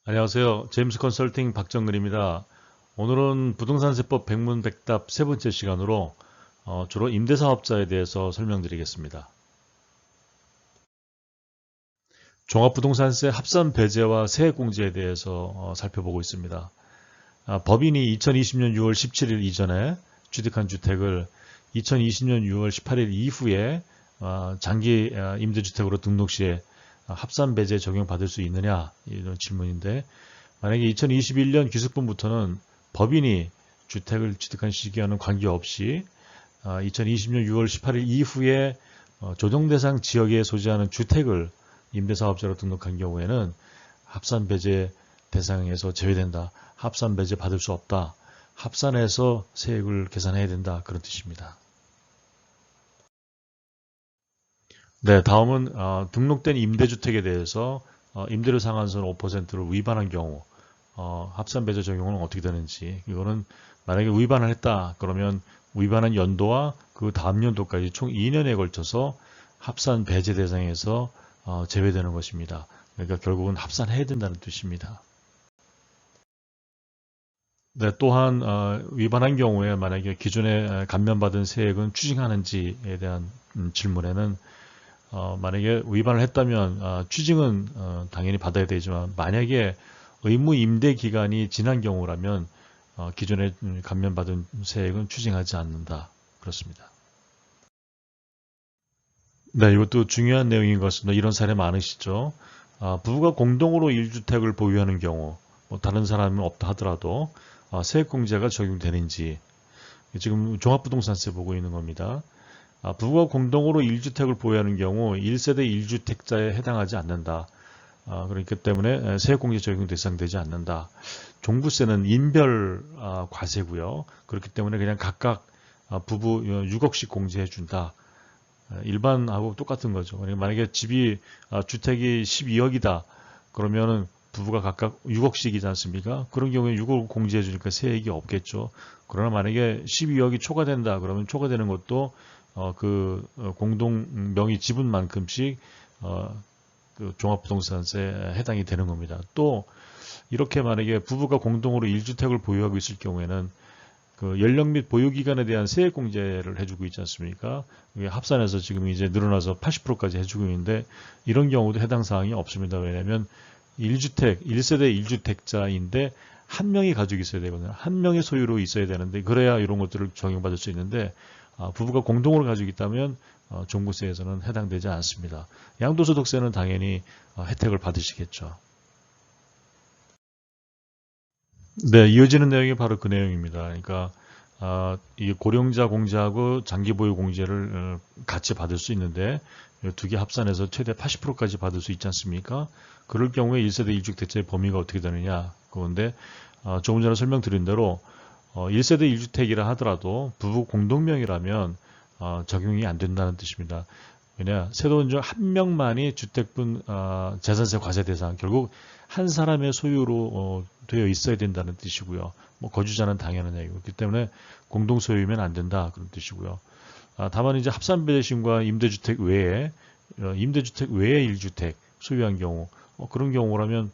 안녕하세요. 제임스 컨설팅 박정근입니다. 오늘은 부동산세법 백문백답 세 번째 시간으로 주로 임대사업자에 대해서 설명드리겠습니다. 종합부동산세 합산 배제와 세액공제에 대해서 살펴보고 있습니다. 법인이 2020년 6월 17일 이전에 취득한 주택을 2020년 6월 18일 이후에 장기 임대주택으로 등록 시에 합산 배제 적용받을 수 있느냐 이런 질문인데, 만약에 2021년 기숙분부터는 법인이 주택을 취득한 시기와는 관계없이 2020년 6월 18일 이후에 조정대상 지역에 소지하는 주택을 임대사업자로 등록한 경우에는 합산배제 대상에서 제외된다. 합산배제 받을 수 없다. 합산해서 세액을 계산해야 된다. 그런 뜻입니다. 네, 다음은 등록된 임대주택에 대해서 임대료 상한선 5%를 위반한 경우 합산배제 적용은 어떻게 되는지, 이거는 만약에 위반을 했다 그러면 위반한 연도와 그 다음 연도까지 총 2년에 걸쳐서 합산 배제 대상에서 제외되는 것입니다. 그러니까 결국은 합산해야 된다는 뜻입니다. 네, 또한 위반한 경우에 만약에 기존에 감면받은 세액은 추징하는지에 대한 질문에는 만약에 위반을 했다면 추징은 당연히 받아야 되지만, 만약에 의무 임대 기간이 지난 경우라면 기존에 감면받은 세액은 추징하지 않는다. 그렇습니다. 네, 이것도 중요한 내용인 것 같습니다. 이런 사례 많으시죠? 부부가 공동으로 1주택을 보유하는 경우, 뭐 다른 사람은 없다 하더라도 세액공제가 적용되는지, 지금 종합부동산세 보고 있는 겁니다. 부부가 공동으로 1주택을 보유하는 경우 1세대 1주택자에 해당하지 않는다. 그렇기 때문에 세액공제 적용 대상되지 않는다. 종부세는 인별 과세고요. 그렇기 때문에 그냥 각각 부부 6억씩 공제해 준다. 일반하고 똑같은 거죠. 만약에 주택이 12억이다. 그러면은 부부가 각각 6억씩이지 않습니까? 그런 경우에 6억 공제해 주니까 세액이 없겠죠. 그러나 만약에 12억이 초과된다. 그러면 초과되는 것도 공동 명의 지분만큼씩 그 종합부동산세에 해당이 되는 겁니다. 또 이렇게 만약에 부부가 공동으로 1주택을 보유하고 있을 경우에는 그 연령 및 보유기간에 대한 세액공제를 해주고 있지 않습니까? 이게 합산해서 지금 이제 늘어나서 80%까지 해주고 있는데, 이런 경우도 해당 사항이 없습니다. 왜냐하면 1세대 1주택자인데 한 명이 가지고 있어야 되거든요. 한 명의 소유로 있어야 되는데, 그래야 이런 것들을 적용받을 수 있는데, 부부가 공동으로 가지고 있다면 종부세에서는 해당되지 않습니다. 양도소득세는 당연히 혜택을 받으시겠죠. 네, 이어지는 내용이 바로 그 내용입니다. 그러니까 이 고령자 공제하고 장기 보유 공제를 같이 받을 수 있는데, 두 개 합산해서 최대 80%까지 받을 수 있지 않습니까? 그럴 경우에 1세대 1주택자의 범위가 어떻게 되느냐? 그런데 조금 전에 설명드린 대로 1세대 1주택이라 하더라도 부부 공동명의라면 적용이 안 된다는 뜻입니다. 왜냐, 세도원 중 한 명만이 주택분 재산세 과세 대상, 결국 한 사람의 소유로 되어 있어야 된다는 뜻이고요. 뭐 거주자는 당연한 얘기고, 그렇기 때문에 공동 소유면 안 된다 그런 뜻이고요. 다만 이제 합산배제심과 임대주택 외에 1주택 소유한 경우, 그런 경우라면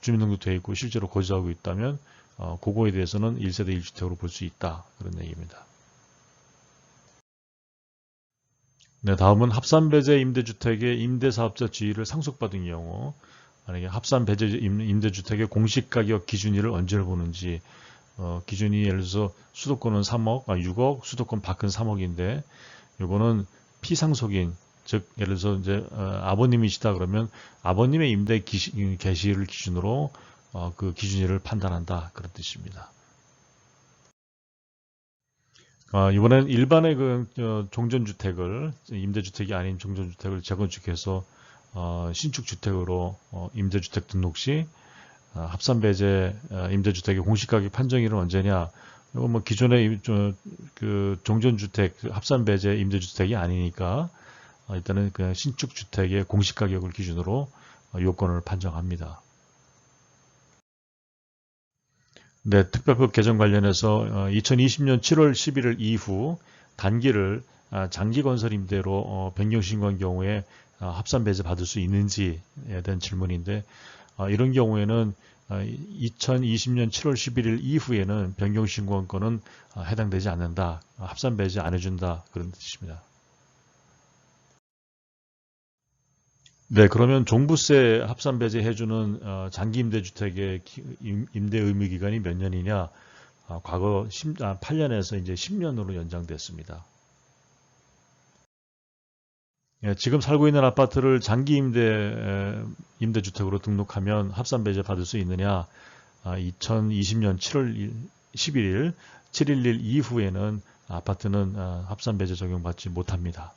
주민등록 되어 있고 실제로 거주하고 있다면 그거에 대해서는 1세대 1주택으로 볼 수 있다 그런 얘기입니다. 네, 다음은 합산배제 임대주택의 임대사업자 지위를 상속받은 경우, 만약에 합산배제 임대주택의 공시가격 기준일을 언제를 보는지, 기준이 예를 들어서 수도권은 6억, 수도권 밖은 3억인데, 요거는 피상속인, 즉 예를 들어서 이제 아버님이시다 그러면 아버님의 임대 개시일을 기준으로 그 기준일을 판단한다 그런 뜻입니다. 이번엔 일반의 종전주택을, 임대주택이 아닌 종전주택을 재건축해서 신축주택으로 임대주택 등록 시 합산배제 임대주택의 공시가격 판정일은 언제냐? 이거 뭐 기존의 그 종전주택 합산배제 임대주택이 아니니까 일단은 그냥 신축주택의 공시가격을 기준으로 요건을 판정합니다. 네, 특별법 개정 관련해서 2020년 7월 11일 이후 단기를 장기 건설 임대로 변경 신고한 경우에 합산 배제 받을 수 있는지에 대한 질문인데, 이런 경우에는 2020년 7월 11일 이후에는 변경신고권은 해당되지 않는다. 합산 배제 안 해준다. 그런 뜻입니다. 네, 그러면 종부세 합산 배제 해주는 장기 임대주택의 임대 의무 기간이 몇 년이냐? 과거 8년에서 이제 10년으로 연장됐습니다. 예, 지금 살고 있는 아파트를 장기 임대주택으로 등록하면 합산 배제 받을 수 있느냐? 2020년 7월 11일 711 이후에는 아파트는 합산 배제 적용받지 못합니다.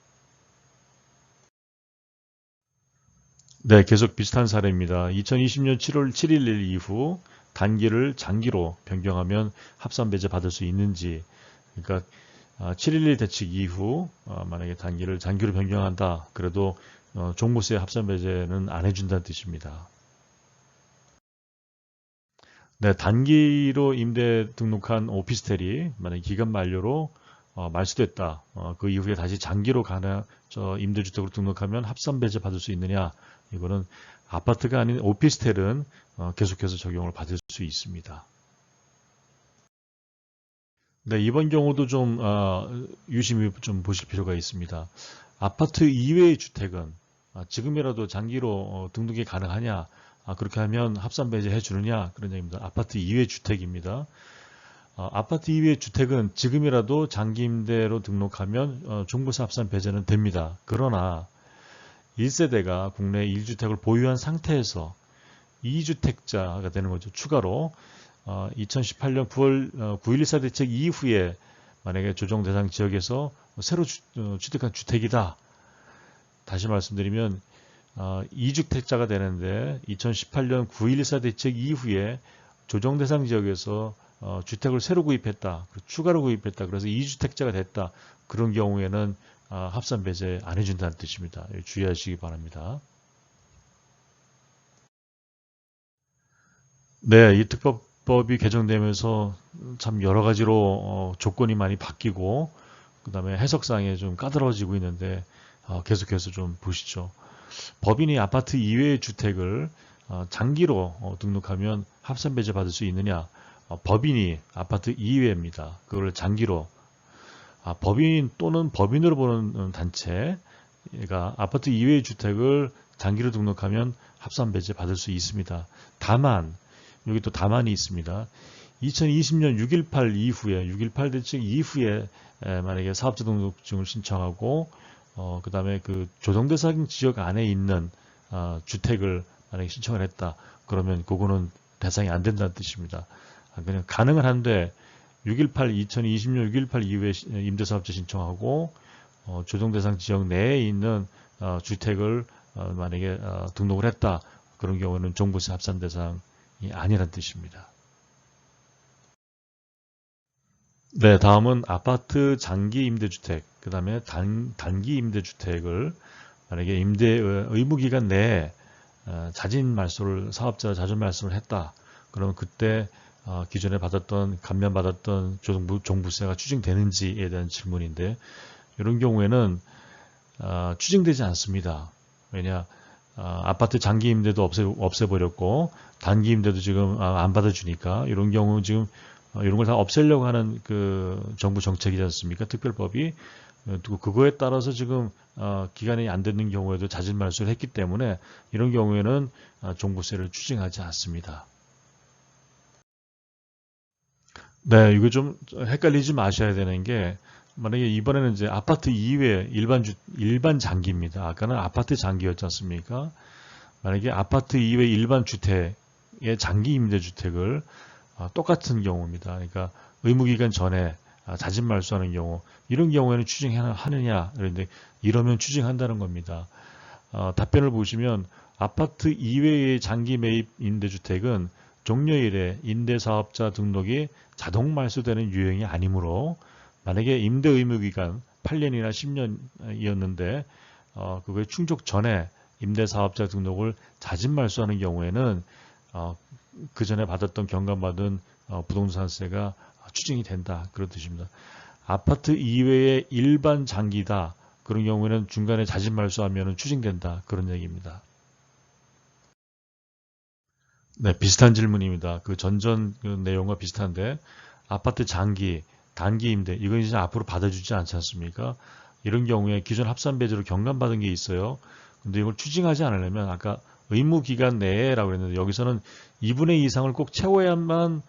네, 계속 비슷한 사례입니다. 2020년 7월 7일 이후 단기를 장기로 변경하면 합산 배제 받을 수 있는지, 그러니까 7.11 대책 이후 만약에 단기를 장기로 변경한다, 그래도 종부세 합산 배제는 안 해준다는 뜻입니다. 네, 단기로 임대 등록한 오피스텔이 만약에 기간 만료로 말소됐다. 그 이후에 다시 장기로 임대주택으로 등록하면 합산 배제 받을 수 있느냐? 이거는 아파트가 아닌 오피스텔은 계속해서 적용을 받을 수 있습니다. 네, 이번 경우도 좀 유심히 좀 보실 필요가 있습니다. 아파트 이외의 주택은 지금이라도 장기로 등록이 가능하냐? 그렇게 하면 합산 배제 해주느냐? 그런 얘기입니다. 아파트 이외 주택입니다. 아파트 이외의 주택은 지금이라도 장기 임대로 등록하면 종부세 합산 배제는 됩니다. 그러나 1세대가 국내 1주택을 보유한 상태에서 2주택자가 되는 거죠. 추가로 2018년 9월 9.14 대책 이후에 만약에 조정 대상 지역에서 새로 취득한 주택이다. 다시 말씀드리면 2주택자가 되는데 2018년 9.14 대책 이후에 조정 대상 지역에서 주택을 새로 구입했다. 추가로 구입했다. 그래서 2주택자가 됐다. 그런 경우에는 합산 배제 안 해준다는 뜻입니다. 주의하시기 바랍니다. 네, 이 특법이 개정되면서 참 여러 가지로 조건이 많이 바뀌고 그 다음에 해석상에 좀 까다로워지고 있는데 계속해서 좀 보시죠. 법인이 아파트 이외의 주택을 장기로 등록하면 합산 배제 받을 수 있느냐? 법인이 아파트 이외입니다. 그걸 장기로 법인 또는 법인으로 보는 단체가 아파트 이외의 주택을 장기로 등록하면 합산 배제 받을 수 있습니다. 다만 여기 또 다만이 있습니다. 2020년 6.18 이후에 6.18 대책 이후에 만약에 사업자 등록증을 신청하고 그 다음에 그 조정대상 지역 안에 있는 주택을 만약에 신청을 했다. 그러면 그거는 대상이 안 된다는 뜻입니다. 그냥 가능은 한데 2020년 6.18 이후에 임대사업자 신청하고 조정대상 지역 내에 있는 주택을 만약에 등록을 했다. 그런 경우는 종부세 합산 대상이 아니란 뜻입니다. 네, 다음은 아파트 장기 임대주택, 그 다음에 단기 임대주택을 만약에 임대 의무기간 내에 사업자 자진 말소를 했다. 그러면 그때 기존에 감면받았던 종부세가 추징되는지에 대한 질문인데, 이런 경우에는 추징되지 않습니다. 왜냐, 아파트 장기 임대도 없애버렸고 단기 임대도 지금 안 받아주니까 이런 경우 지금 이런 걸 다 없애려고 하는 그 정부 정책이지 않습니까? 특별법이. 그거에 따라서 지금 기간이 안 되는 경우에도 자진 말소를 했기 때문에 이런 경우에는 종부세를 추징하지 않습니다. 네, 이거 좀 헷갈리지 마셔야 되는 게, 만약에 이번에는 이제 아파트 이외 일반 장기입니다. 아까는 아파트 장기였지 않습니까? 만약에 아파트 이외 일반 주택의 장기 임대주택을 똑같은 경우입니다. 그러니까 의무기간 전에 자진 말소하는 경우, 이런 경우에는 추징하느냐? 그런데 이러면 추징한다는 겁니다. 답변을 보시면 아파트 이외의 장기 매입 임대주택은 종료일에 임대사업자 등록이 자동 말소되는 유형이 아니므로, 만약에 임대 의무기간 8년이나 10년이었는데 그거에 충족 전에 임대사업자 등록을 자진 말소하는 경우에는 그 전에 받았던 경감받은 부동산세가 추징이 된다. 그런 뜻입니다. 아파트 이외의 일반 장기다. 그런 경우에는 중간에 자진 말소하면 추징된다. 그런 얘기입니다. 네, 비슷한 질문입니다. 그 전전 그 내용과 비슷한데 아파트 장기, 단기 임대 이건 이제 앞으로 받아주지 않지 않습니까? 이런 경우에 기존 합산 배제로 경감받은 게 있어요. 근데 이걸 추징하지 않으려면 아까 의무 기간 내라고 했는데 여기서는 2분의 2 이상을 꼭 채워야만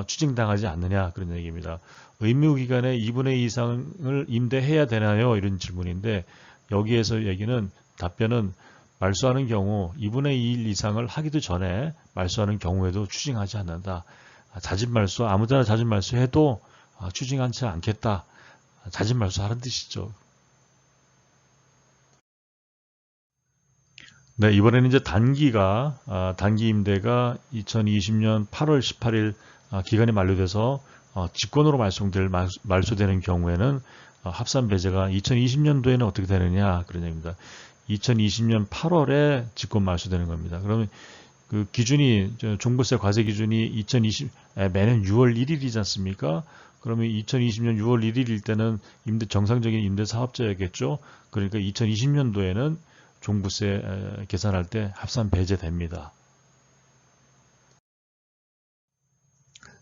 추징당하지 않느냐 그런 얘기입니다. 의무 기간에 2분의 2 이상을 임대해야 되나요? 이런 질문인데 여기에서 얘기는 답변은 말소하는 경우 2분의 1 이상을 하기도 전에 말소하는 경우에도 추징하지 않는다. 자진 말소, 아무 데나 자진 말소해도 추징하지 않겠다. 자진 말소하는 뜻이죠. 네, 이번에는 이제 단기 임대가 2020년 8월 18일 기간이 만료돼서 직권으로 말소되는 경우에는 합산 배제가 2020년도에는 어떻게 되느냐 그런 얘기입니다. 2020년 8월에 직권 말소되는 겁니다. 그러면 그 기준이 종부세 과세 기준이 매년 6월 1일이지 않습니까? 그러면 2020년 6월 1일일 때는 정상적인 임대 사업자였겠죠. 그러니까 2020년도에는 종부세 계산할 때 합산 배제됩니다.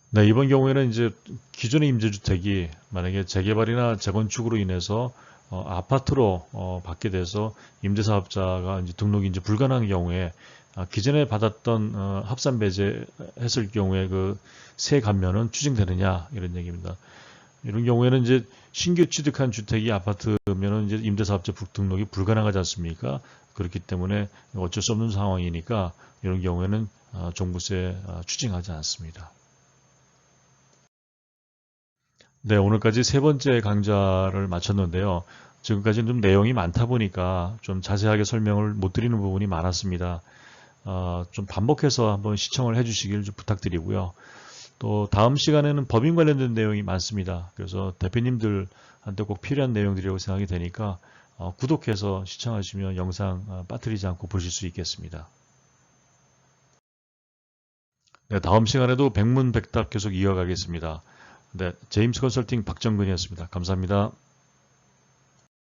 네, 이번 경우에는 이제 기존의 임대주택이 만약에 재개발이나 재건축으로 인해서 아파트로 받게 돼서 임대사업자가 이제 등록이 이제 불가능한 경우에 기존에 받았던 합산 배제했을 경우에 그 세 감면은 추징되느냐 이런 얘기입니다. 이런 경우에는 이제 신규 취득한 주택이 아파트면은 이제 임대사업자 등록이 불가능하지 않습니까? 그렇기 때문에 어쩔 수 없는 상황이니까 이런 경우에는 종부세 추징하지 않습니다. 네, 오늘까지 세 번째 강좌를 마쳤는데요. 지금까지는 좀 내용이 많다 보니까 좀 자세하게 설명을 못 드리는 부분이 많았습니다. 좀 반복해서 한번 시청을 해주시길 좀 부탁드리고요. 또 다음 시간에는 법인 관련된 내용이 많습니다. 그래서 대표님들한테 꼭 필요한 내용들이라고 생각이 되니까 구독해서 시청하시면 영상 빠뜨리지 않고 보실 수 있겠습니다. 네, 다음 시간에도 백문백답 계속 이어가겠습니다. 네, 제임스 컨설팅 박정근이었습니다. 감사합니다.